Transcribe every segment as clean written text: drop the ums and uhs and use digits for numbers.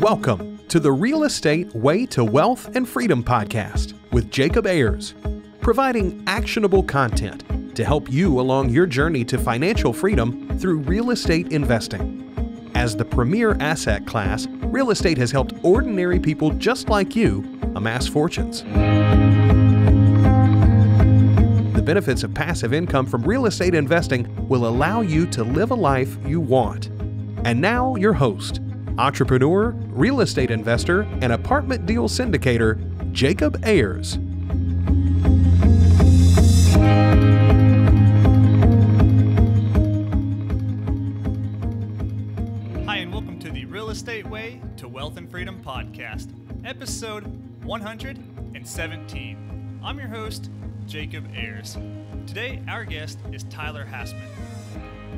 Welcome to the Real Estate Way to Wealth and Freedom podcast with Jacob Ayers, providing actionable content to help you along your journey to financial freedom through real estate investing. As the premier asset class, real estate has helped ordinary people just like you amass fortunes. The benefits of passive income from real estate investing will allow you to live a life you want. And now your host, entrepreneur, real estate investor, and apartment deal syndicator, Jacob Ayers. Hi, and welcome to the Real Estate Way to Wealth and Freedom podcast, episode 117. I'm your host, Jacob Ayers. Today, our guest is Tyler Hassman.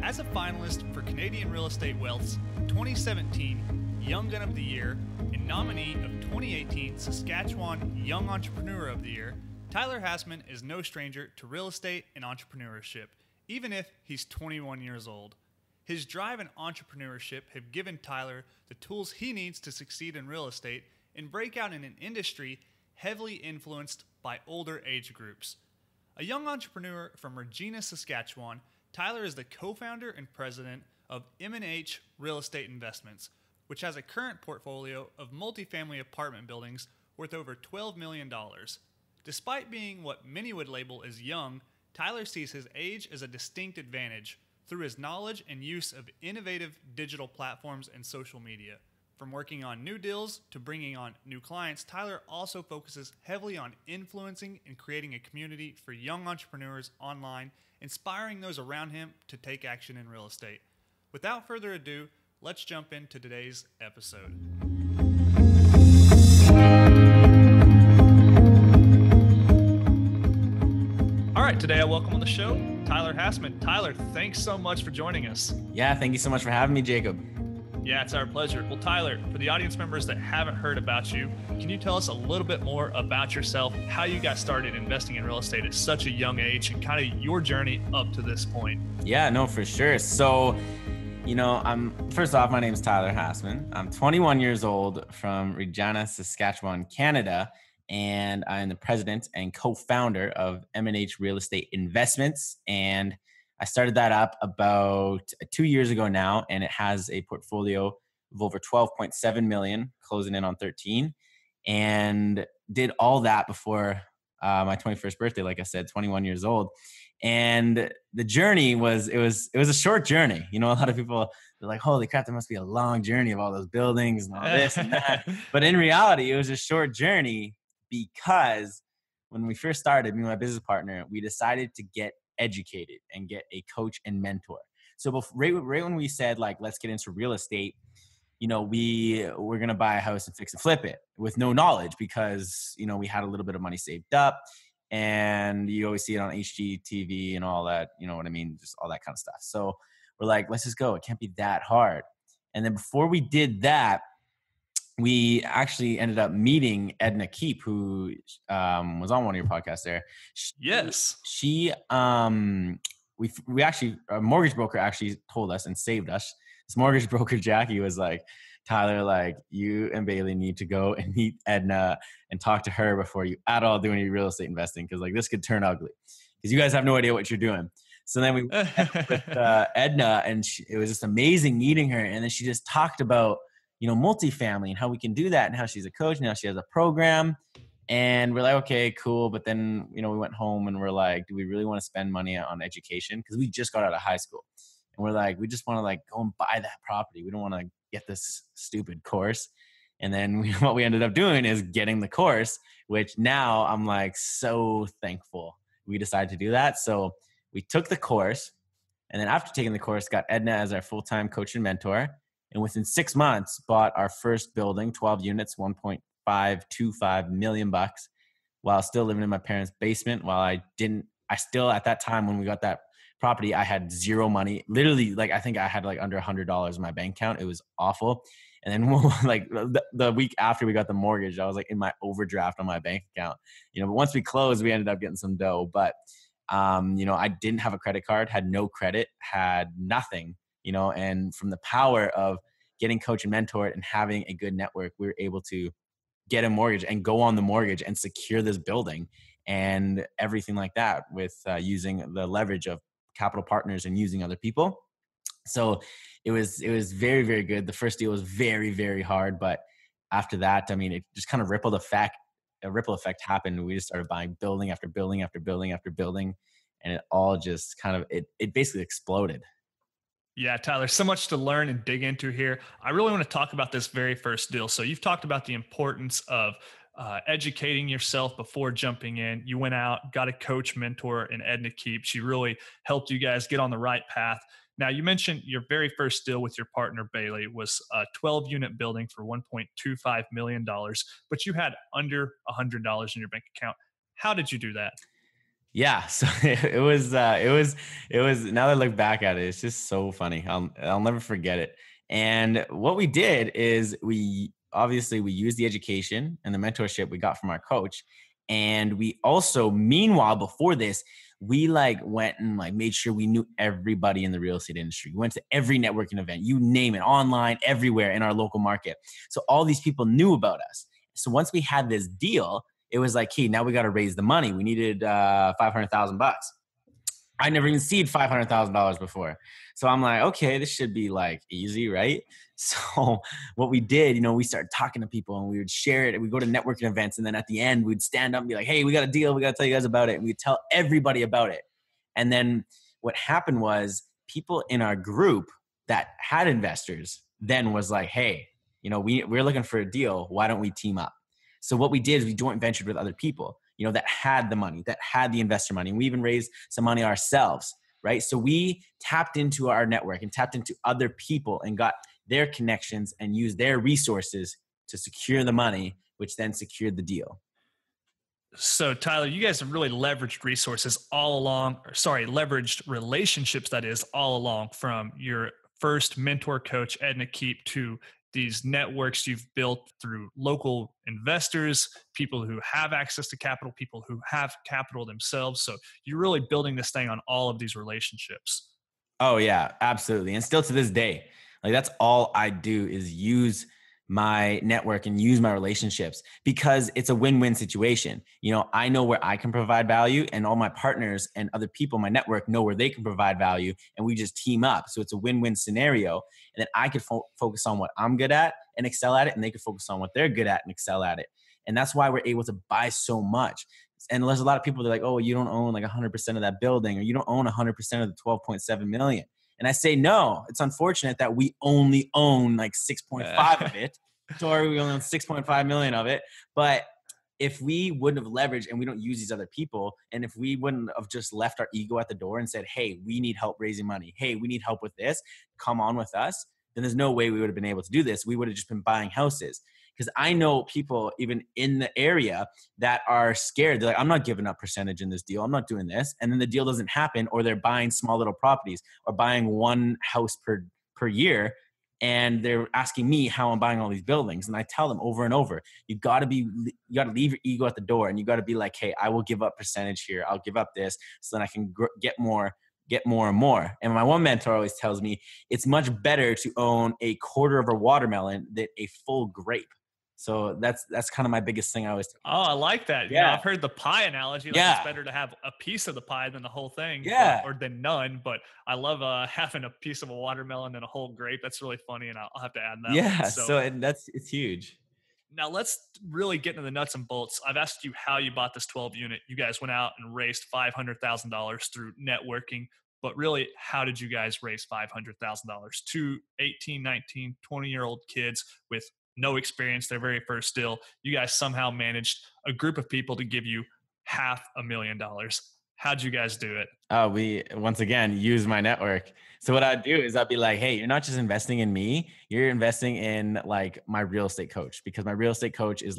As a finalist for Canadian Real Estate Wealth's 2017 Young Gun of the Year and nominee of 2018 Saskatchewan Young Entrepreneur of the Year, Tyler Hassman is no stranger to real estate and entrepreneurship, even if he's 21 years old. His drive and entrepreneurship have given Tyler the tools he needs to succeed in real estate and break out in an industry heavily influenced by older age groups. A young entrepreneur from Regina, Saskatchewan, Tyler is the co-founder and president of M&H Real Estate Investments, which has a current portfolio of multifamily apartment buildings worth over $12 million. Despite being what many would label as young, Tyler sees his age as a distinct advantage through his knowledge and use of innovative digital platforms and social media. From working on new deals to bringing on new clients, Tyler also focuses heavily on influencing and creating a community for young entrepreneurs online, inspiring those around him to take action in real estate. Without further ado, let's jump into today's episode. All right, today I welcome on the show Tyler Hassman. Tyler, thanks so much for joining us. Yeah, thank you so much for having me, Jacob. Yeah, it's our pleasure. Well, Tyler, for the audience members that haven't heard about you, can you tell us a little bit more about yourself, how you got started investing in real estate at such a young age, and kind of your journey up to this point? Yeah, no, for sure. So, first off, my name is Tyler Hassman. I'm 21 years old from Regina, Saskatchewan, Canada, and I'm the president and co-founder of M&H Real Estate Investments. And I started that up about 2 years ago now, and it has a portfolio of over 12.7 million, closing in on 13, and did all that before my 21st birthday, like I said, 21 years old. And the journey was a short journey. You know, a lot of people, they're like, holy crap, there must be a long journey of all those buildings and all this and that. But in reality, it was a short journey because when we first started, me and my business partner, we decided to get educated and get a coach and mentor. So right when we said, like, let's get into real estate, we were going to buy a house and fix and flip it with no knowledge because, we had a little bit of money saved up, and you always see it on HGTV and all that, you know what I mean? Just all that kind of stuff. So we're like, let's just go. It can't be that hard. And then before we did that, we actually ended up meeting Edna Keep, who was on one of your podcasts there. Yes. We actually, a mortgage broker actually told us and saved us. This mortgage broker, Jackie, was like, Tyler, like, you and Bailey need to go and meet Edna and talk to her before you at all do any real estate investing, because like this could turn ugly because you guys have no idea what you're doing. So then we met with Edna, and it was just amazing meeting her. And then she just talked about, multifamily and how we can do that, and how she's a coach and how she has a program. And we're like, okay, cool. But then, we went home and we're like, do we really want to spend money on education? Because we just got out of high school. And we're like, we just want to like go and buy that property. We don't want to get this stupid course. And then what we ended up doing is getting the course, which now I'm like so thankful we decided to do that. So we took the course, and then after taking the course, got Edna as our full-time coach and mentor. And within 6 months, bought our first building, 12 units, $1.525 million, while still living in my parents' basement. While I still, at that time when we got that property, I had zero money. Literally, like, I think I had like under $100 in my bank account. It was awful. And then like the week after we got the mortgage, I was like in my overdraft on my bank account, but once we closed, we ended up getting some dough. But, I didn't have a credit card, had no credit, had nothing, and from the power of getting coached and mentored and having a good network, we were able to get a mortgage and go on the mortgage and secure this building and everything like that with using the leverage of capital partners and using other people. So it was very, very good. The first deal was very, very hard, but after that, I mean, it just kind of a ripple effect happened. We just started buying building after building after building after building, and it all just kind of, it basically exploded. Yeah, Tyler, so much to learn and dig into here. I really want to talk about this very first deal. So you've talked about the importance of educating yourself before jumping in. You went out, got a coach, mentor in Edna Keep. She really helped you guys get on the right path. Now, you mentioned your very first deal with your partner, Bailey, was a 12-unit building for $1.25 million, but you had under $100 in your bank account. How did you do that? Yeah. So it was, now that I look back at it, it's just so funny. I'll never forget it. And what we did is we used the education and the mentorship we got from our coach. And we also, meanwhile, before this, we went and made sure we knew everybody in the real estate industry. We went to every networking event, you name it, online, everywhere in our local market. So all these people knew about us. So once we had this deal, it was like, hey, now we got to raise the money. We needed $500,000. I never even seen $500,000 before. So I'm like, okay, this should be easy, right? So what we did, we started talking to people and we would share it. And we go to networking events. And then at the end, we'd stand up and be like, hey, we got a deal. We got to tell you guys about it. And we'd tell everybody about it. And then what happened was people in our group that had investors then was like, hey, we're looking for a deal. Why don't we team up? So what we did is we joint ventured with other people, that had the money, that had the investor money. And we even raised some money ourselves, right? So we tapped into our network and tapped into other people and got their connections and used their resources to secure the money, which then secured the deal. So Tyler, you guys have really leveraged resources all along, leveraged relationships, that is, all along, from your first mentor coach, Edna Keep, to these networks you've built through local investors, people who have access to capital, people who have capital themselves. So you're really building this thing on all of these relationships. Oh yeah, absolutely. And still to this day, that's all I do is use my network and use my relationships because it's a win-win situation. I know where I can provide value and all my partners and other people in my network know where they can provide value and we just team up. So it's a win-win scenario. And then I could focus on what I'm good at and excel at it. And they could focus on what they're good at and excel at it. And that's why we're able to buy so much. And there's a lot of people that are like, oh, you don't own 100% of that building or you don't own 100% of the 12.7 million. And I say, no, it's unfortunate that we only own 6.5 of it. Sorry, we only own 6.5 million of it. But if we wouldn't have leveraged and we don't use these other people, and if we wouldn't have just left our ego at the door and said, hey, we need help raising money. Hey, we need help with this. Come on with us. Then there's no way we would have been able to do this. We would have just been buying houses. Because I know people even in the area that are scared. They're like, I'm not giving up percentage in this deal. I'm not doing this. And then the deal doesn't happen, or they're buying small little properties or buying one house per year. And they're asking me how I'm buying all these buildings. And I tell them over and over, you got to leave your ego at the door. And you got to be like, hey, I will give up percentage here. I'll give up this so then I can get more and more. And my one mentor always tells me it's much better to own a quarter of a watermelon than a full grape. So that's kind of my biggest thing I always tell. Oh, I like that. Yeah. I've heard the pie analogy. It's better to have a piece of the pie than the whole thing. Yeah. Or than none. But I love having a piece of a watermelon and a whole grape. That's really funny. And I'll have to add that. Yeah. So it's huge. Now let's really get into the nuts and bolts. I've asked you how you bought this 12 unit. You guys went out and raised $500,000 through networking. But really, how did you guys raise $500,000? Two 18, 19, 20-year-old kids with no experience, their very first deal. You guys somehow managed a group of people to give you $500,000. How'd you guys do it? We, once again, use my network. So what I'd do is I'd be like, hey, you're not just investing in me, you're investing in my real estate coach, because my real estate coach is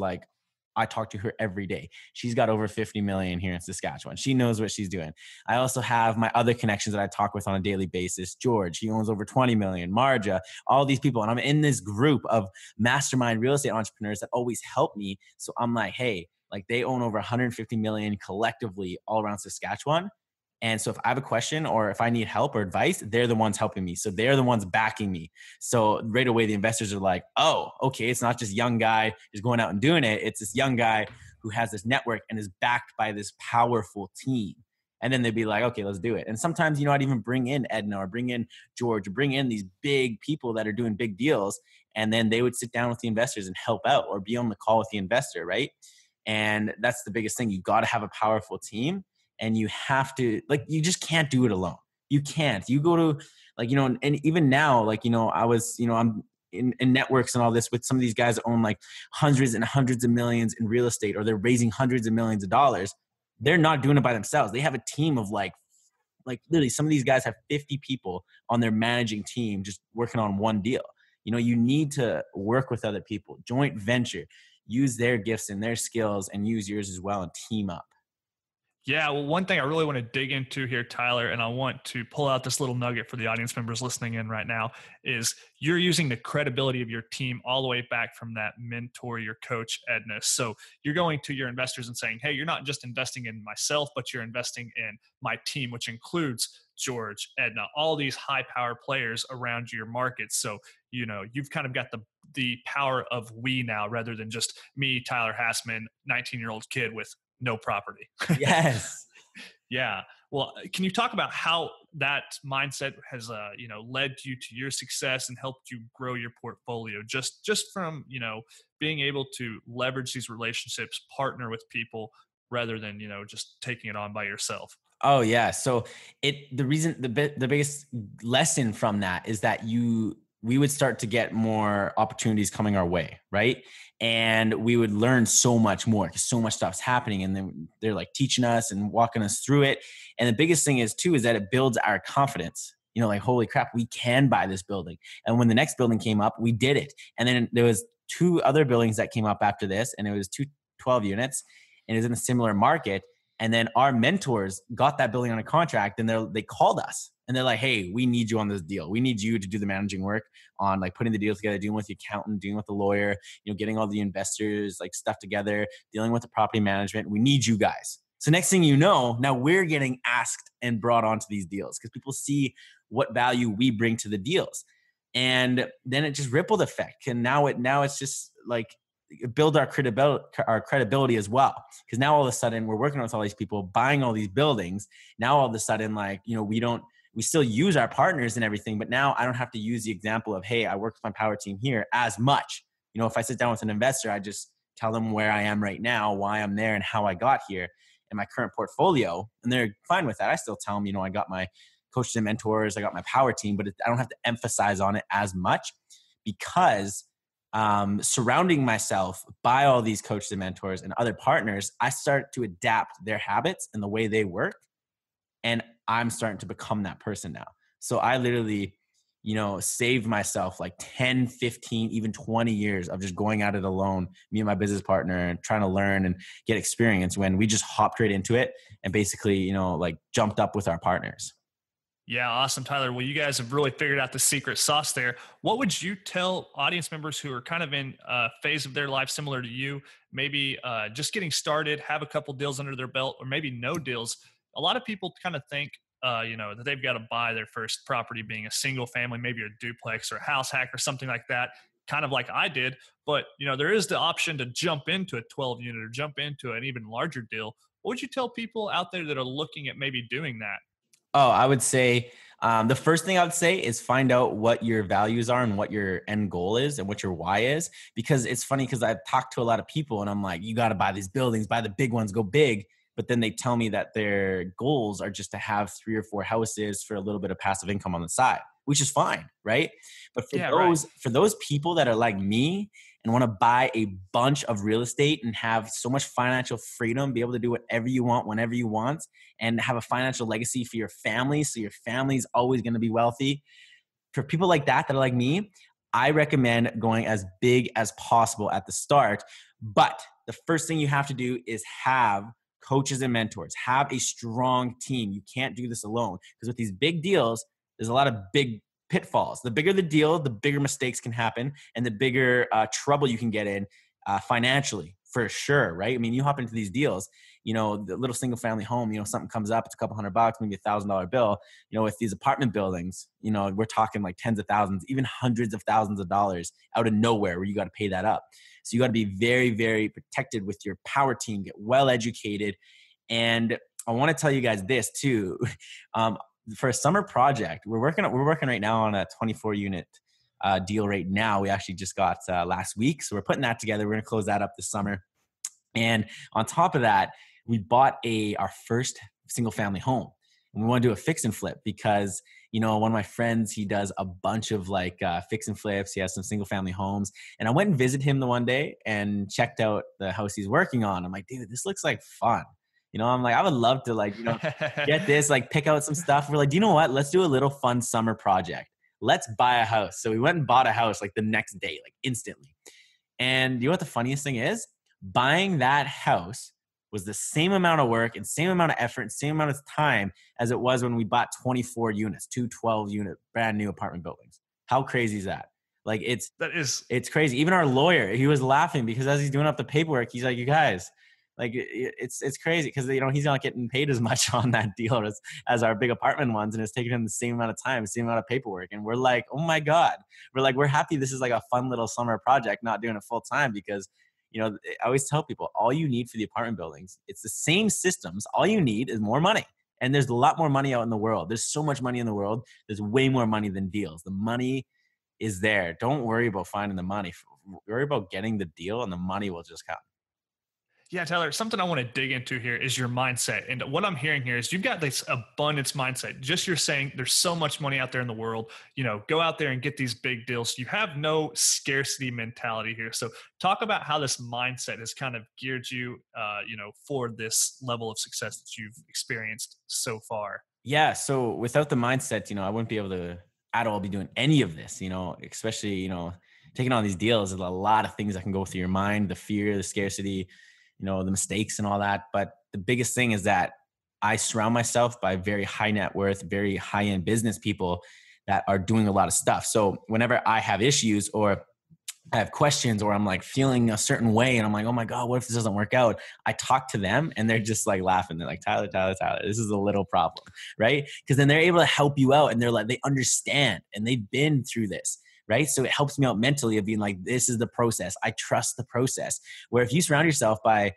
I talk to her every day. She's got over 50 million here in Saskatchewan. She knows what she's doing. I also have my other connections that I talk with on a daily basis. George, he owns over 20 million. Marja, all these people. And I'm in this group of mastermind real estate entrepreneurs that always help me. So I'm like, hey, they own over 150 million collectively all around Saskatchewan. And so if I have a question or if I need help or advice, they're the ones helping me. So they're the ones backing me. So right away, the investors are like, oh, okay, it's not just young guy who's going out and doing it. It's this young guy who has this network and is backed by this powerful team. And then they'd be like, okay, let's do it. And sometimes, I'd even bring in Edna or bring in George or bring in these big people that are doing big deals. And then they would sit down with the investors and help out or be on the call with the investor, right? And that's the biggest thing. You got to have a powerful team. And you have to, you just can't do it alone. You can't. You go to, and even now, I was, I'm in networks and all this with some of these guys that own like hundreds and hundreds of millions in real estate, or they're raising hundreds of millions of dollars. They're not doing it by themselves. They have a team of like literally some of these guys have 50 people on their managing team just working on one deal. You need to work with other people, joint venture, use their gifts and their skills and use yours as well and team up. Yeah, well, one thing I really want to dig into here, Tyler, and I want to pull out this little nugget for the audience members listening in right now, is you're using the credibility of your team all the way back from that mentor, your coach, Edna. So you're going to your investors and saying, hey, you're not just investing in myself, but you're investing in my team, which includes George, Edna, all these high-power players around your market. So, you've kind of got the power of we now, rather than just me, Tyler Hassman, 19-year-old kid with no property. Yes. Yeah. Well, can you talk about how that mindset has, led you to your success and helped you grow your portfolio just from, being able to leverage these relationships, partner with people rather than, just taking it on by yourself? Oh yeah. So the biggest lesson from that is that we would start to get more opportunities coming our way, right? And we would learn so much more because so much stuff's happening, and then they're like teaching us and walking us through it. And the biggest thing is that it builds our confidence. Holy crap, we can buy this building. And when the next building came up, we did it. And then there was 2 other buildings that came up after this, and it was 2 12 units, and it was in a similar market. And then our mentors got that building on a contract, and they called us and they're like, hey, we need you on this deal. We need you to do the managing work on putting the deal together, dealing with the accountant, dealing with the lawyer, getting all the investors stuff together, dealing with the property management. We need you guys. So next thing you know, now we're getting asked and brought onto these deals because people see what value we bring to the deals. And then it just rippled effect. And now it's just build our credibility as well. Because now all of a sudden we're working with all these people, buying all these buildings. Now all of a sudden, we still use our partners and everything, but now I don't have to use the example of, hey, I work with my power team here as much. If I sit down with an investor, I just tell them where I am right now, why I'm there, and how I got here and my current portfolio. And they're fine with that. I still tell them, I got my coaches and mentors, I got my power team, but I don't have to emphasize on it as much because surrounding myself by all these coaches and mentors and other partners, I start to adapt their habits and the way they work. And I'm starting to become that person now. So I literally, saved myself 10, 15, even 20 years of just going at it alone, me and my business partner, and trying to learn and get experience, when we just hopped right into it and basically, jumped up with our partners. Yeah, awesome, Tyler. Well, you guys have really figured out the secret sauce there. What would you tell audience members who are kind of in a phase of their life similar to you, maybe just getting started, have a couple deals under their belt, or maybe no deals? A lot of people kind of think, that they've got to buy their first property, being a single family, maybe a duplex or a house hack or something like that, kind of like I did. But, there is the option to jump into a 12 unit or jump into an even larger deal. What would you tell people out there that are looking at maybe doing that? Oh, I would say the first thing I would say is find out what your values are and what your end goal is and what your why is. Because it's funny, because I've talked to a lot of people and I'm like, you got to buy these buildings, buy the big ones, go big. But then they tell me that their goals are just to have 3 or 4 houses for a little bit of passive income on the side, which is fine, right? But for those people that are like me and want to buy a bunch of real estate and have so much financial freedom, be able to do whatever you want, whenever you want, and have a financial legacy for your family, so your family's always going to be wealthy. For people like that are like me, I recommend going as big as possible at the start. But the first thing you have to do is have coaches and mentors. Have a strong team. You can't do this alone, because with these big deals, there's a lot of big pitfalls. The bigger the deal, the bigger mistakes can happen, and the bigger trouble you can get in financially for sure, right? I mean, you hop into these deals, the little single family home, something comes up, it's a couple $100, maybe $1,000 bill. With these apartment buildings, we're talking like tens of thousands, even hundreds of thousands of dollars out of nowhere where you got to pay that up. So you got to be very, very protected with your power team, get well educated. And I want to tell you guys this too. For a summer project, we're working right now on a 24 unit deal right now. We actually just got last week. So we're putting that together. We're going to close that up this summer. And on top of that, we bought our first single family home, and we want to do a fix and flip because, one of my friends, he does a bunch of like fix and flips. He has some single family homes, and I went and visited him the one day and checked out the house he's working on. I'm like, dude, this looks like fun. I'm like, I would love to get this, pick out some stuff. We're like, do you know what? Let's do a little fun summer project. Let's buy a house. So we went and bought a house the next day, instantly. And you know what the funniest thing is? Buying that house was the same amount of work and same amount of effort and same amount of time as it was when we bought 24 units, 12-unit brand new apartment buildings. How crazy is that? It's crazy. Even our lawyer, he was laughing because as he's doing up the paperwork, he's like, you guys, it's crazy because he's not getting paid as much on that deal as our big apartment ones, and it's taking him the same amount of time, same amount of paperwork. And we're like, oh my God, we're happy this is a fun little summer project, not doing it full time because I always tell people, all you need for the apartment buildings, it's the same systems. All you need is more money. And there's a lot more money out in the world. There's so much money in the world. There's way more money than deals. The money is there. Don't worry about finding the money. Worry about getting the deal, and the money will just come. Yeah, Tyler, something I want to dig into here is your mindset. And what I'm hearing here is you've got this abundance mindset. Just you're saying there's so much money out there in the world, go out there and get these big deals. You have no scarcity mentality here. So talk about how this mindset has kind of geared you, for this level of success that you've experienced so far. Yeah. So without the mindset, I wouldn't be able to at all be doing any of this, especially, taking on these deals. There's a lot of things that can go through your mind, the fear, the scarcity, the mistakes and all that. But the biggest thing is that I surround myself by very high net worth, very high end business people that are doing a lot of stuff. So whenever I have issues or I have questions or I'm feeling a certain way and I'm like, oh my God, what if this doesn't work out? I talk to them and they're just laughing. They're like, Tyler, this is a little problem, right? Because then they're able to help you out and they understand and they've been through this. Right. So it helps me out mentally of being this is the process. I trust the process. Where if you surround yourself by,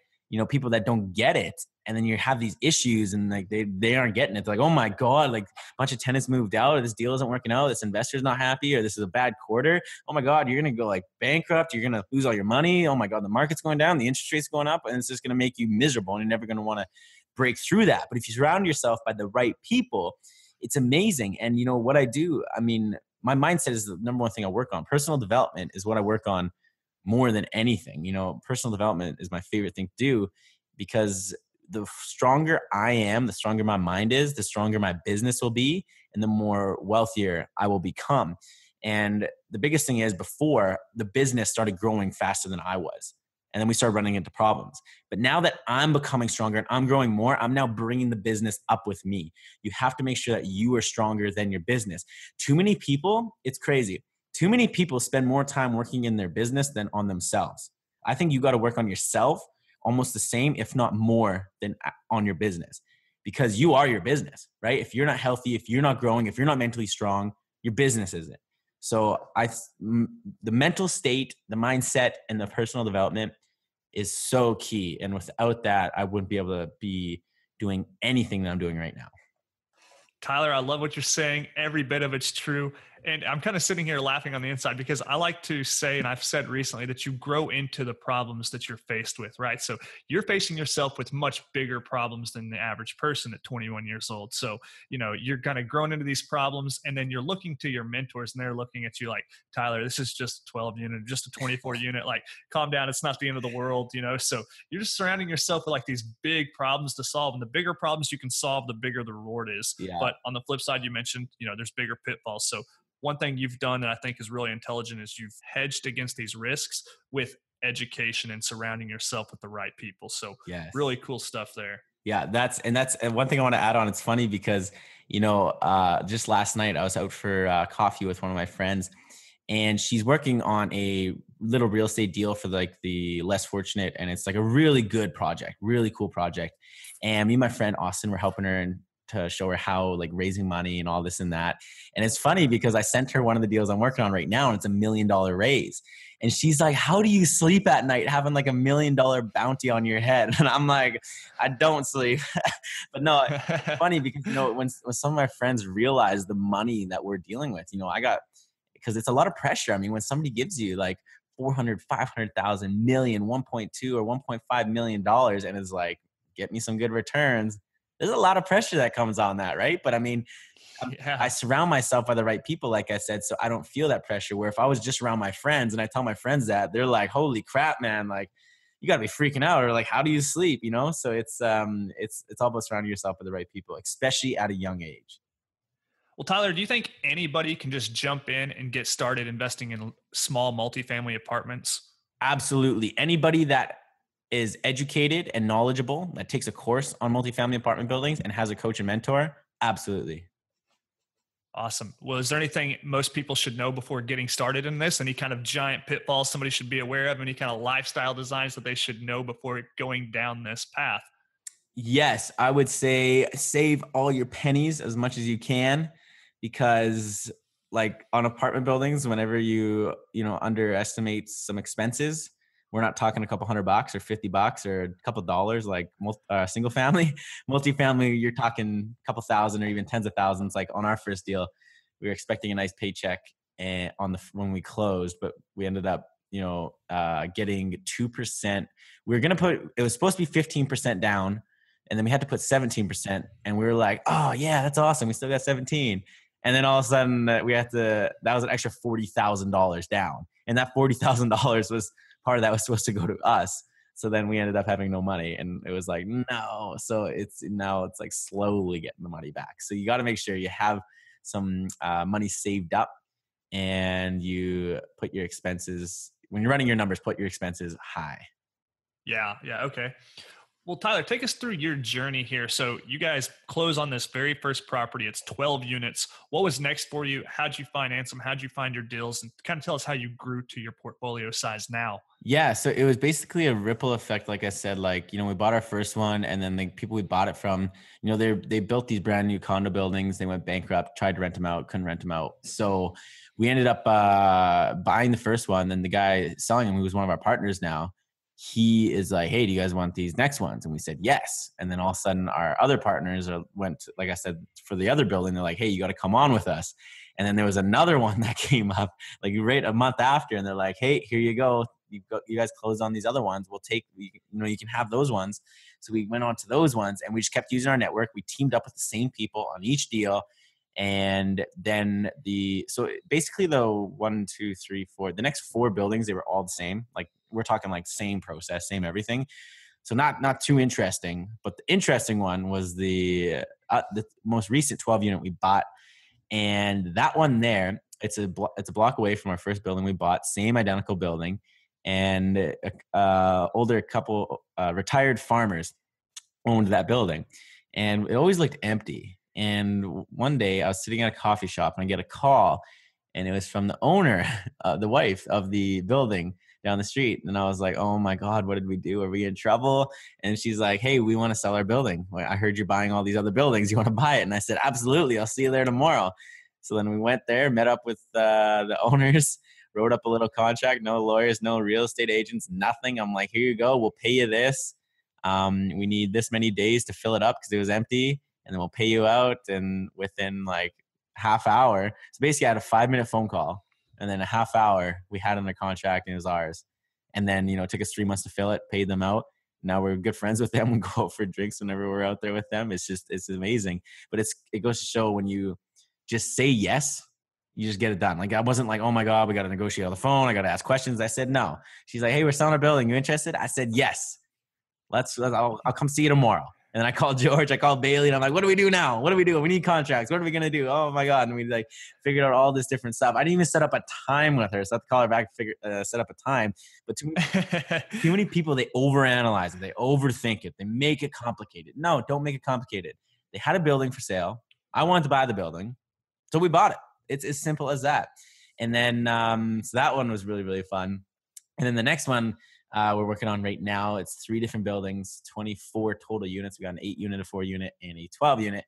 people that don't get it, and then you have these issues and they aren't getting it. They're like, oh my God, a bunch of tenants moved out, or this deal isn't working out. This investor's not happy, or this is a bad quarter. Oh my God, you're going to go bankrupt. You're going to lose all your money. Oh my God, the market's going down. The interest rate's going up, and it's just going to make you miserable. And you're never going to want to break through that. But if you surround yourself by the right people, it's amazing. And what I do, my mindset is the number one thing I work on. Personal development is what I work on more than anything. Personal development is my favorite thing to do because the stronger I am, the stronger my mind is, the stronger my business will be, and the more wealthier I will become. And the biggest thing is before, the business started growing faster than I was. And then we started running into problems. But now that I'm becoming stronger and I'm growing more, I'm now bringing the business up with me. You have to make sure that you are stronger than your business. Too many people, it's crazy. Too many people spend more time working in their business than on themselves. I think you got to work on yourself almost the same, if not more, than on your business, because you are your business, right? If you're not healthy, if you're not growing, if you're not mentally strong, your business isn't. So the mental state, the mindset, and the personal development is so key. And without that, I wouldn't be able to be doing anything that I'm doing right now. Tyler, I love what you're saying. Every bit of it's true. And I'm kind of sitting here laughing on the inside because I like to say, and I've said recently, that you grow into the problems that you're faced with, right? So you're facing yourself with much bigger problems than the average person at 21 years old. So, you're kind of growing into these problems, and then you're looking to your mentors and they're looking at you like, Tyler, this is just a 12 unit, just a 24 unit, calm down. It's not the end of the world, So you're just surrounding yourself with these big problems to solve, and the bigger problems you can solve, the bigger the reward is. Yeah. But on the flip side, you mentioned, there's bigger pitfalls. So one thing you've done that I think is really intelligent is you've hedged against these risks with education and surrounding yourself with the right people. So yes. Really cool stuff there. Yeah, that's one thing I want to add on. It's funny because, just last night I was out for coffee with one of my friends, and she's working on a little real estate deal for like the less fortunate. And it's like a really good project, really cool project. And me and my friend Austin were helping her and to show her how like raising money and all this and that. And it's funny because I sent her one of the deals I'm working on right now, and it's $1 million raise. And she's like, how do you sleep at night having like $1 million bounty on your head? And I'm like, I don't sleep. But no, it's funny because, you know, when some of my friends realize the money that we're dealing with, you know, because it's a lot of pressure. I mean, when somebody gives you like 400, 500,000, million, 1.2 or $1.5 million and is like, get me some good returns, there's a lot of pressure that comes on that, right? But I mean, I surround myself by the right people, like I said, so I don't feel that pressure. Where if I was just around my friends and I tell my friends that, they're like, holy crap, man, like you gotta be freaking out, or like, how do you sleep? You know? So it's all about surrounding yourself with the right people, especially at a young age. Well, Tyler, do you think anybody can just jump in and get started investing in small multifamily apartments? Absolutely. Anybody that is educated and knowledgeable, that takes a course on multifamily apartment buildings and has a coach and mentor, absolutely. Awesome. Well, is there anything most people should know before getting started in this? Any kind of giant pitfalls somebody should be aware of? Any kind of lifestyle designs that they should know before going down this path? Yes, I would say save all your pennies as much as you can, because like on apartment buildings, whenever you underestimate some expenses, we're not talking a couple $100 or $50 or a couple dollars like single family. Multifamily, you're talking a couple thousand or even tens of thousands. Like on our first deal, we were expecting a nice paycheck and when we closed, but we ended up getting 2%. It was supposed to be 15% down, and then we had to put 17%, and we were like, oh yeah, that's awesome, we still got 17. And then all of a sudden that was an extra $40,000 down, and that $40,000 was part of that was supposed to go to us. So then we ended up having no money, and it was like, no. So it's like slowly getting the money back. So you got to make sure you have some money saved up, and you put your expenses, when you're running your numbers, put your expenses high. Yeah. Okay. Well, Tyler, take us through your journey here. So you guys close on this very first property. It's 12 units. What was next for you? How'd you finance them? How'd you find your deals? And kind of tell us how you grew to your portfolio size now. Yeah. So it was basically a ripple effect. Like I said, we bought our first one, and then the people we bought it from, they built these brand new condo buildings. They went bankrupt, tried to rent them out, couldn't rent them out. So we ended up buying the first one. Then the guy selling them, who was one of our partners now, he is like, hey, do you guys want these next ones? And we said, yes. And then all of a sudden our other partners went, like I said, for the other building, they're like, hey, you got to come on with us. And then there was another one that came up like right a month after, and they're like, hey, here you go. You guys closed on these other ones. We'll take, you can have those ones. So we went on to those ones, and we just kept using our network. We teamed up with the same people on each deal. And then so basically the 1, 2, 3, 4, the next 4 buildings, they were all the same. Like we're talking like same process, same everything. So not too interesting, but the interesting one was the most recent 12 unit we bought. And that one there, it's a block away from our first building we bought, same identical building. And older couple, retired farmers owned that building, and it always looked empty. And one day I was sitting at a coffee shop, and I get a call, and it was from the owner, the wife of the building down the street. And I was like, oh my God, what did we do? Are we in trouble? And she's like, hey, we want to sell our building. I heard you're buying all these other buildings. You want to buy it? And I said, absolutely. I'll see you there tomorrow. So then we went there, met up with the owners, wrote up a little contract, no lawyers, no real estate agents, nothing. I'm like, here you go. We'll pay you this. We need this many days to fill it up because it was empty. And then we'll pay you out. And within like half hour, so basically I had a 5-minute phone call, and then a half hour we had under contract, and it was ours. And then, it took us 3 months to fill it, paid them out. Now we're good friends with them. We go out for drinks whenever we're out there with them. It's amazing. But it goes to show, when you just say yes, you just get it done. Like I wasn't like, oh my God, we got to negotiate on the phone. I got to ask questions. I said, no. She's like, hey, we're selling our building. You interested? I said, yes. I'll come see you tomorrow. And then I called George, I called Bailey, and I'm like, what do we do now? What do we do? We need contracts. What are we going to do? Oh my God. And we figured out all this different stuff. I didn't even set up a time with her. So I have to call her back, set up a time. But too many people, they overanalyze it. They overthink it. They make it complicated. No, don't make it complicated. They had a building for sale. I wanted to buy the building, so we bought it. It's as simple as that. And then, so that one was really, really fun. And then the next one we're working on right now, it's 3 different buildings, 24 total units. We got an 8-unit, a 4-unit, and a 12-unit.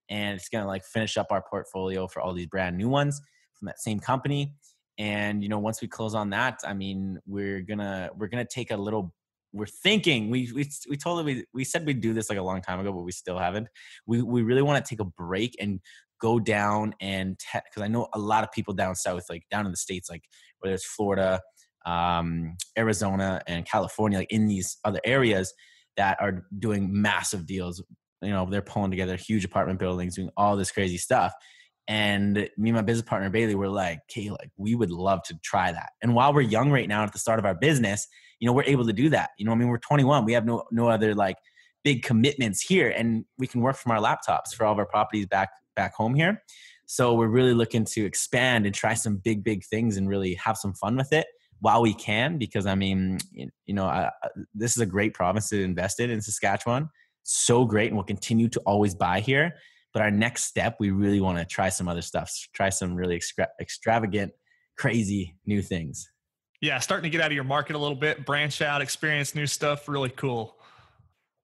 And it's going to like finish up our portfolio for all these brand new ones from that same company. And, you know, once we close on that, I mean, we're going to take a little, we're thinking, we said we'd do this like a long time ago, but we still haven't. We really want to take a break and go down and, cause I know a lot of people down south, like down in the States, like whether it's Florida, Arizona and California, like in these other areas that are doing massive deals. You know, they're pulling together huge apartment buildings, doing all this crazy stuff. And me and my business partner, Bailey, we're like, okay, like we would love to try that. And while we're young right now at the start of our business, you know, we're able to do that. You know, I mean, we're 21. We have no other like big commitments here, and we can work from our laptops for all of our properties back home here. So we're really looking to expand and try some big things and really have some fun with it while we can, because I mean, you know, this is a great province to invest in Saskatchewan. So great. And we'll continue to always buy here. But our next step, we really want to try some other stuff, try some really extravagant, crazy new things. Yeah. Starting to get out of your market a little bit, branch out, experience new stuff. Really cool.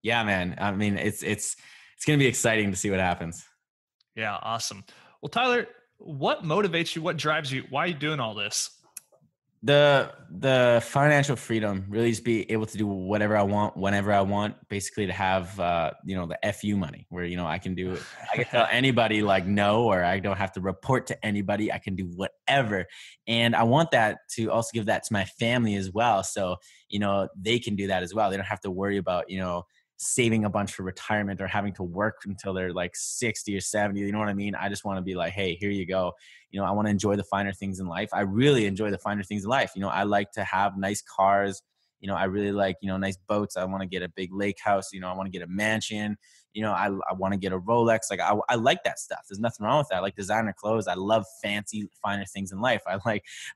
Yeah, man. I mean, it's going to be exciting to see what happens. Yeah. Awesome. Well, Tyler, what motivates you? What drives you? Why are you doing all this? The financial freedom, really just be able to do whatever I want, whenever I want, basically to have, you know, the FU money where, you know, I can tell anybody like no, or I don't have to report to anybody. I can do whatever. And I want that to also give that to my family as well. So, you know, they can do that as well. They don't have to worry about, you know, saving a bunch for retirement or having to work until they're like 60 or 70. You know what I mean? I just want to be like, hey, here you go. You know, I want to enjoy the finer things in life. I really enjoy the finer things in life. You know, I like to have nice cars. You know, I really like, you know, nice boats. I want to get a big lake house. You know, I want to get a mansion. You know, I want to get a Rolex. Like I like that stuff. There's nothing wrong with that. I like designer clothes. I love fancy, finer things in life. I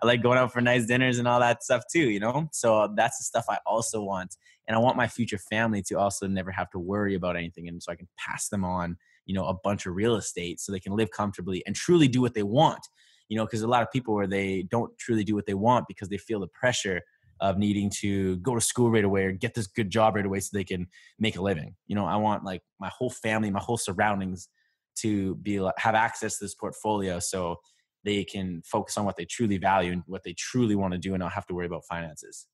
like going out for nice dinners and all that stuff too, you know? So that's the stuff I also want. And I want my future family to also never have to worry about anything. And so I can pass them on, you know, a bunch of real estate so they can live comfortably and truly do what they want. You know, because a lot of people where they don't truly do what they want because they feel the pressure of needing to go to school right away or get this good job right away so they can make a living. You know, I want like my whole family, my whole surroundings to have access to this portfolio so they can focus on what they truly value and what they truly want to do and not have to worry about finances.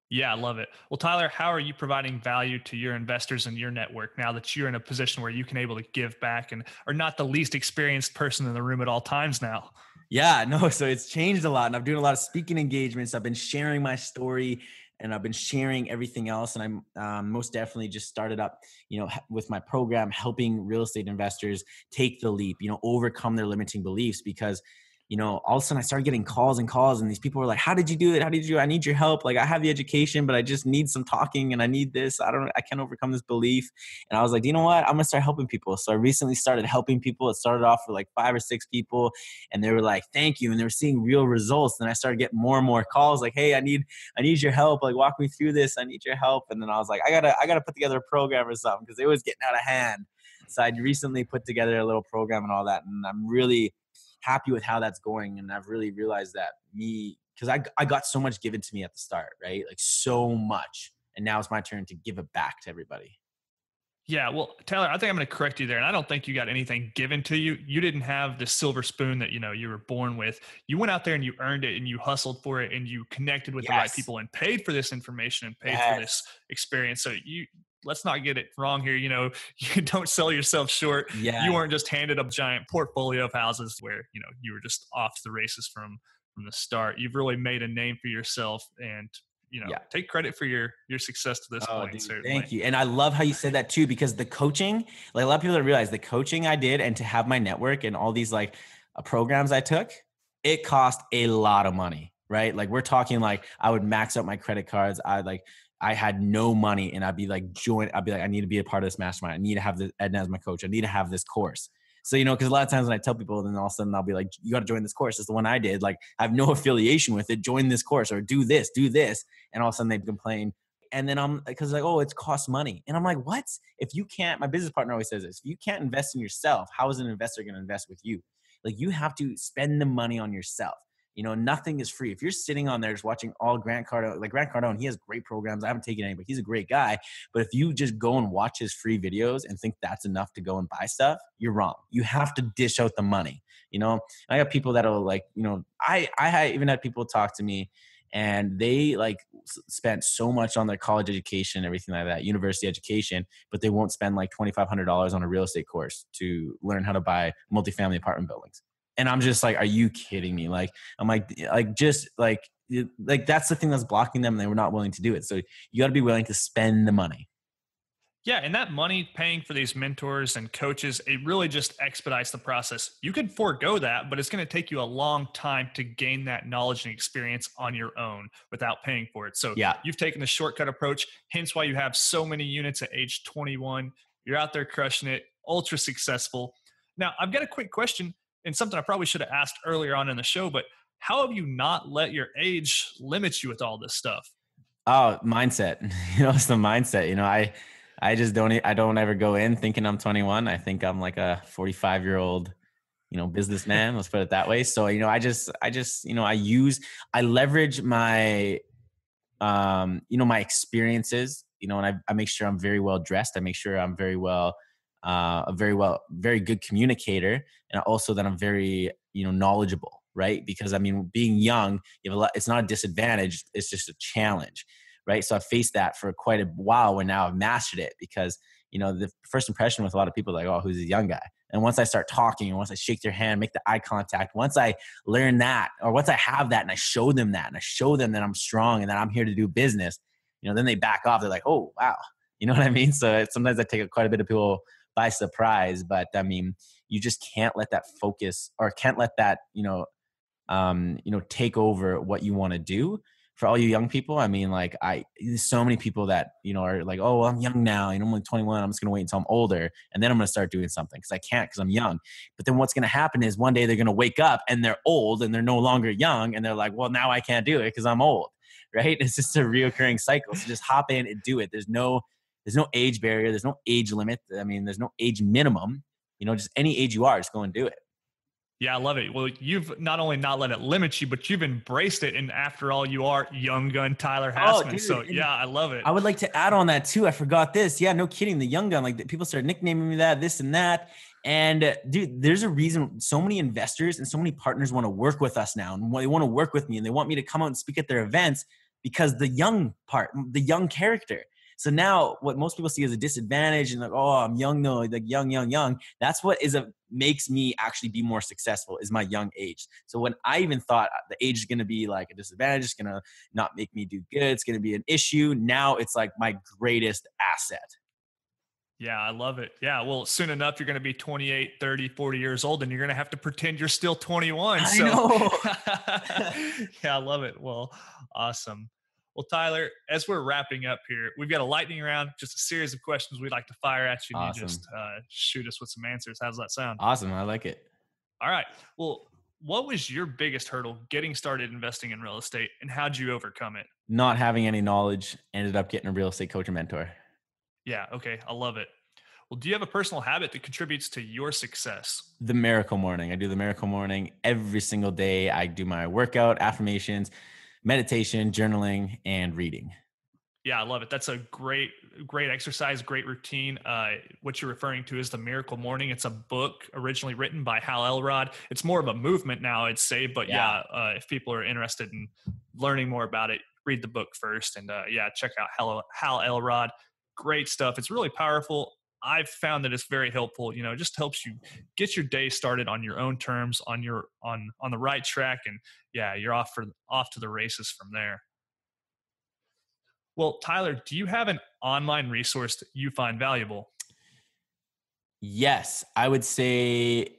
Yeah, I love it. Well, Tyler, how are you providing value to your investors and your network now that you're in a position where you can able to give back and are not the least experienced person in the room at all times now? Yeah, no, so it's changed a lot, and I'm doing a lot of speaking engagements. I've been sharing my story and I've been sharing everything else. And I'm most definitely just started up, you know, with my program, helping real estate investors take the leap, you know, overcome their limiting beliefs, because you know, all of a sudden I started getting calls and these people were like, how did you do it? How did you, I need your help. Like I have the education, but I just need some talking and I need this. I can't overcome this belief. And I was like, you know what? I'm going to start helping people. So I recently started helping people. It started off with like 5 or 6 people and they were like, thank you. And they were seeing real results. Then I started getting more and more calls like, hey, I need your help. Like walk me through this. I need your help. And then I was like, I gotta put together a program or something because it was getting out of hand. So I recently put together a little program and all that. And I'm really happy with how that's going. And I've really realized that because I got so much given to me at the start, right? Like so much. And now it's my turn to give it back to everybody. Yeah. Well, Taylor, I think I'm going to correct you there. And I don't think you got anything given to you. You didn't have the silver spoon that, you know, you were born with. You went out there and you earned it and you hustled for it and you connected with the right people and paid for this information and paid for this experience. So let's not get it wrong here. You know, you don't sell yourself short. Yeah. You weren't just handed a giant portfolio of houses where, you know, you were just off to the races from the start. You've really made a name for yourself and, you know, take credit for your success to this point. Dude, certainly. thank you. And I love how you said that too, because the coaching, like a lot of people don't realize the coaching I did and to have my network and all these like programs I took, it cost a lot of money, right? Like we're talking like I would max out my credit cards. I had no money and I'd be like, I need to be a part of this mastermind. I need to have Edna as my coach. I need to have this course. So, you know, because a lot of times when I tell people, then all of a sudden I'll be like, you got to join this course. It's the one I did. Like, I have no affiliation with it. Join this course or do this. And all of a sudden they complain. And then because like, oh, it's cost money. And I'm like, what? If you can't, my business partner always says this, if you can't invest in yourself, how is an investor going to invest with you? Like you have to spend the money on yourself. Nothing is free. If you're sitting on there just watching all Grant Cardone, like Grant Cardone, he has great programs. I haven't taken any, but he's a great guy. But if you just go and watch his free videos and think that's enough to go and buy stuff, you're wrong. You have to dish out the money. I got people that'll like, I even had people talk to me and they like spent so much on their college education, everything like that, university education, but they won't spend like $2,500 on a real estate course to learn how to buy multifamily apartment buildings. And I'm just like, are you kidding me? Like, I'm like just like that's the thing that's blocking them. And they were not willing to do it. So you got to be willing to spend the money. Yeah, and that money paying for these mentors and coaches, it really just expedites the process. You can forego that, but it's going to take you a long time to gain that knowledge and experience on your own without paying for it. So yeah, you've taken the shortcut approach, hence why you have so many units at age 21. You're out there crushing it, ultra successful. Now, I've got a quick question and something I probably should have asked earlier on in the show, but how have you not let your age limit you with all this stuff? Oh, mindset. It's the mindset. I just I don't ever go in thinking I'm 21. I think I'm like a 45-year-old, businessman. Let's put it that way. So, I leverage my, my experiences, and I make sure I'm very well dressed. I make sure I'm very good communicator. And also that I'm very, knowledgeable, right? Because being young, it's not a disadvantage. It's just a challenge. Right. So I've faced that for quite a while when now I've mastered it because, the first impression with a lot of people is like, oh, who's a young guy? And once I start talking and once I shake their hand, make the eye contact, once I learn that, or once I have that and I show them that and I show them that I'm strong and that I'm here to do business, then they back off. They're like, oh, wow. You know what I mean? So sometimes I take quite a bit of people by surprise, but you just can't let that focus or can't let that, take over what you want to do. For all you young people, there's so many people that, are like, oh, well, I'm young now. I'm only 21. I'm just going to wait until I'm older. And then I'm going to start doing something because I can't because I'm young. But then what's going to happen is one day they're going to wake up and they're old and they're no longer young. And they're like, well, now I can't do it because I'm old. Right. It's just a reoccurring cycle. So just hop in and do it. There's no age barrier. There's no age limit. There's no age minimum. Just any age you are, just go and do it. Yeah, I love it. Well, you've not only not let it limit you, but you've embraced it. And after all, you are young gun Tyler Hassman. Dude, so yeah, I love it. I would like to add on that too. I forgot this. Yeah, no kidding. The young gun, like people start nicknaming me that, this and that. And dude, there's a reason so many investors and so many partners want to work with us now. And they want to work with me and they want me to come out and speak at their events because the young character. So now what most people see as a disadvantage and like, oh, I'm young, no, like young. That's what makes me actually be more successful is my young age. So when I even thought the age is going to be like a disadvantage, it's going to not make me do good, it's going to be an issue. Now it's like my greatest asset. Yeah, I love it. Yeah, well, soon enough, you're going to be 28, 30, 40 years old, and you're going to have to pretend you're still 21. I know. Yeah, I love it. Well, awesome. Well, Tyler, as we're wrapping up here, we've got a lightning round, just a series of questions we'd like to fire at you. And awesome. You just shoot us with some answers. How does that sound? Awesome. I like it. All right. Well, what was your biggest hurdle getting started investing in real estate, and how'd you overcome it? Not having any knowledge, ended up getting a real estate coach or mentor. Yeah. Okay. I love it. Well, do you have a personal habit that contributes to your success? The miracle morning. I do the miracle morning every single day. I do my workout, affirmations, meditation, journaling, and reading. Yeah, I love it. That's a great exercise, great routine. What you're referring to is the Miracle Morning. It's a book originally written by Hal Elrod. It's more of a movement now, I'd say. But if people are interested in learning more about it, read the book first. And check out Hal Elrod. Great stuff. It's really powerful. I've found that it's very helpful. It just helps you get your day started on your own terms, on the right track, and you're off to the races from there. Well, Tyler, do you have an online resource that you find valuable? Yes, I would say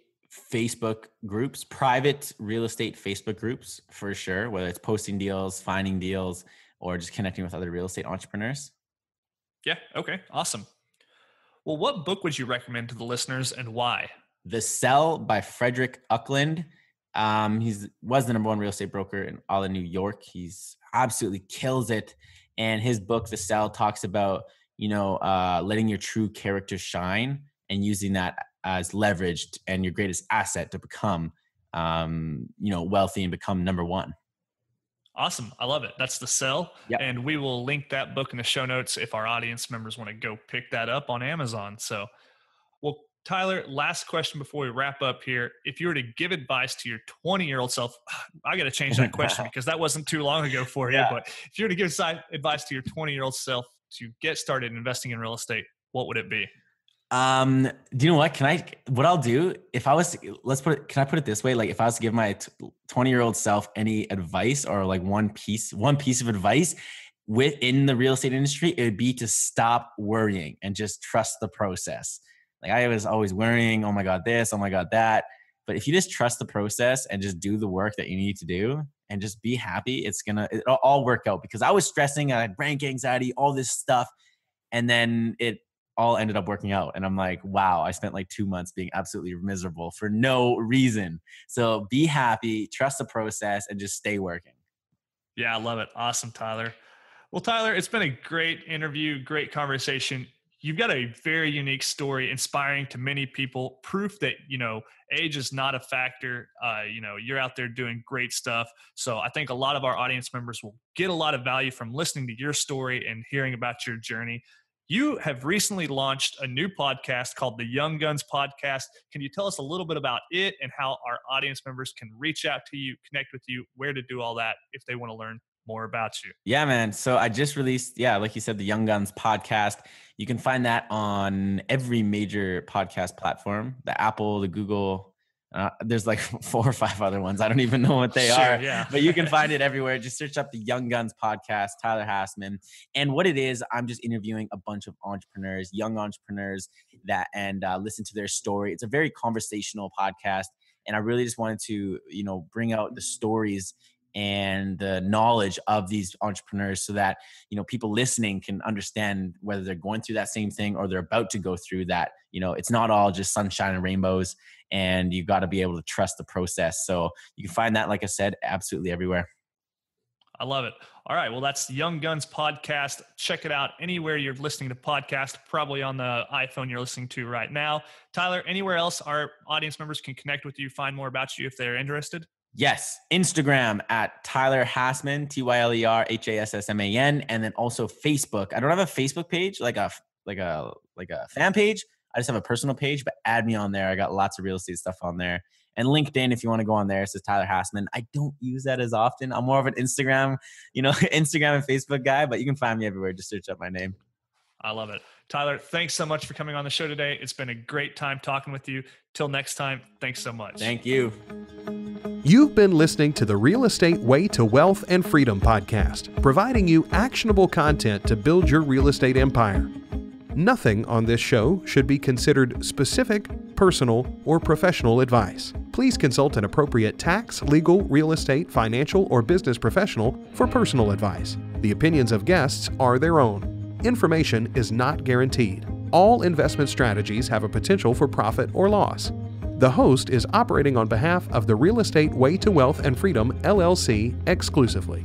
Facebook groups, private real estate Facebook groups for sure, whether it's posting deals, finding deals, or just connecting with other real estate entrepreneurs. Yeah. Okay. Awesome. Well, what book would you recommend to the listeners and why? The Sell by Frederick Uckland. He was the number one real estate broker in all of New York. He's absolutely kills it. And his book, The Sell, talks about, letting your true character shine and using that as leveraged and your greatest asset to become wealthy and become number one. Awesome. I love it. That's The Sell. Yep. And we will link that book in the show notes if our audience members want to go pick that up on Amazon. So, well, Tyler, last question before we wrap up here. If you were to give advice to your 20-year-old self, I got to change that question because that wasn't too long ago for you. But if you were to give advice to your 20-year-old self to get started investing in real estate, what would it be? Do you know what? Can I put it this way? Like if I was to give my 20-year-old self any advice or like one piece of advice within the real estate industry, it would be to stop worrying and just trust the process. Like I was always worrying, oh my God, this, oh my God, that. But if you just trust the process and just do the work that you need to do and just be happy, it'll all work out. Because I was stressing, I had rank anxiety, all this stuff. And then it all ended up working out. And I'm like, wow, I spent like 2 months being absolutely miserable for no reason. So be happy, trust the process, and just stay working. Yeah, I love it. Awesome, Tyler. Well, Tyler, it's been a great interview, great conversation. You've got a very unique story, inspiring to many people, proof that, age is not a factor. You're out there doing great stuff. So I think a lot of our audience members will get a lot of value from listening to your story and hearing about your journey. You have recently launched a new podcast called the Young Guns Podcast. Can you tell us a little bit about it and how our audience members can reach out to you, connect with you, where to do all that if they want to learn more about you? Yeah, man. So I just released, like you said, the Young Guns Podcast. You can find that on every major podcast platform, the Apple, the Google. There's like 4 or 5 other ones. I don't even know what they are, but you can find it everywhere. Just search up the Young Guns Podcast, Tyler Hassman. And what it is, I'm just interviewing a bunch of entrepreneurs, young entrepreneurs and listen to their story. It's a very conversational podcast. And I really just wanted to, bring out the stories and the knowledge of these entrepreneurs so that, people listening can understand whether they're going through that same thing or they're about to go through that. It's not all just sunshine and rainbows, and you've got to be able to trust the process. So you can find that, like I said, absolutely everywhere. I love it. All right. Well, that's Young Guns Podcast. Check it out anywhere you're listening to podcasts, probably on the iPhone you're listening to right now. Tyler, anywhere else our audience members can connect with you, find more about you if they're interested? Yes. Instagram at Tyler Hassman, TylerHassman. And then also Facebook. I don't have a Facebook page, like a fan page. I just have a personal page, but add me on there. I got lots of real estate stuff on there. And LinkedIn, if you want to go on there, it says Tyler Hassman. I don't use that as often. I'm more of an Instagram, Instagram and Facebook guy, but you can find me everywhere. Just search up my name. I love it. Tyler, thanks so much for coming on the show today. It's been a great time talking with you. Till next time, thanks so much. Thank you. You've been listening to the Real Estate Way to Wealth and Freedom podcast, providing you actionable content to build your real estate empire. Nothing on this show should be considered specific, personal, or professional advice. Please consult an appropriate tax, legal, real estate, financial, or business professional for personal advice. The opinions of guests are their own. Information is not guaranteed. All investment strategies have a potential for profit or loss. The host is operating on behalf of the Real Estate Way to Wealth and Freedom, LLC, exclusively.